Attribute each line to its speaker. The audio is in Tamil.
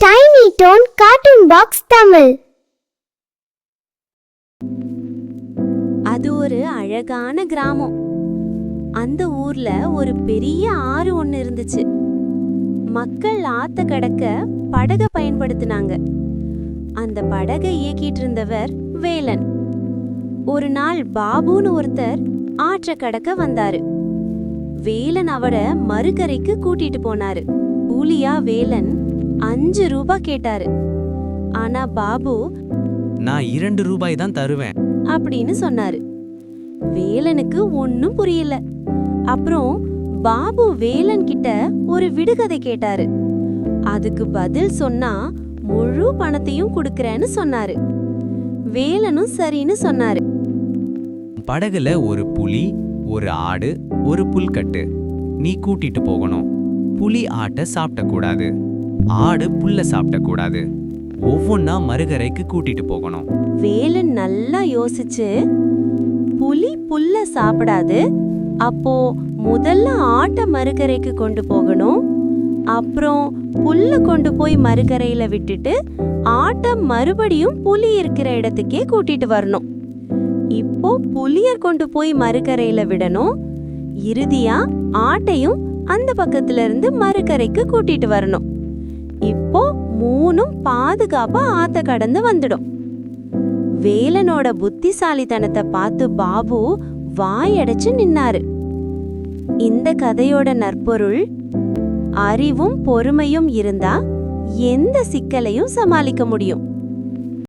Speaker 1: Tiny tone cartoon box Tamil.
Speaker 2: அது ஒரு அழகான கிராமம். அந்த ஊர்ல ஒரு பெரிய ஆறு ஒன்னு இருந்துச்சு. மக்கள் ஆத்த கடக்க படகை பயன்படுத்தினாங்க. அந்த படகை இயக்கிட்டு இருந்தவர் வேலன். ஒரு நாள் பாபுன்னு ஒருத்தர் ஆற்ற கடக்க வந்தாரு. வேலன் அவரை மறுகரைக்கு கூட்டிட்டு போனாரு. கூலியா வேலன் 5 ரூபாய் கேட்டாரு. ஆனா பாபு,
Speaker 3: நான் 2 ரூபாய் தான் தருவேன்
Speaker 2: அப்படின்னு சொன்னாரு. வேலனுக்கு ஒன்னும் புரியல. அப்புறம் பாபு வேலன் கிட்ட ஒரு விடுகதை கேட்டாரு. அதுக்கு பதில் சொன்னா முழு பணத்தையும் கொடுக்கறேன்னு சொன்னாரு. வேலனும் சரின்னு சொன்னாரு.
Speaker 3: படகுல ஒரு புலி, ஒரு ஆடு, ஒரு புல்கட்டு நீ கூட்டிட்டு போகணும். புலி ஆட்டை சாப்பிடக்கூடாது, ஆடு புல்ல சாப்பிடக்கூடாது. ஒவ்வொன்னா மறுகரைக்கு கூட்டிட்டு போகணும்.
Speaker 2: வேலன் நல்லா யோசிச்சு, புலி புல்ல சாப்பிடாது, அப்போ முதல்ல ஆட்டை மறுகரைக்கு கொண்டு போகணும். அப்புறம் புல்ல கொண்டு போய் மறுகரையில விட்டுட்டு ஆட்டை மறுபடியும் புலி இருக்கிற இடத்துக்கே கூட்டிட்டு வரணும். இப்போ புலிய கொண்டு போய் மறுகரையில விடணும். இறுதியா ஆட்டையும் அந்த பக்கத்துல இருந்து மறுகரைக்கு கூட்டிட்டு வரணும். இப்போ 3ம் பாதுகாப்பா ஆத்த கடந்து வந்துடும். வேலனோட புத்திசாலித்தனத்தை பார்த்து பாபு வாயடைச்சு நின்னாரு. இந்த கதையோட நற்பொருள், அறிவும் பொறுமையும் இருந்தா எந்த சிக்கலையும் சமாளிக்க முடியும்.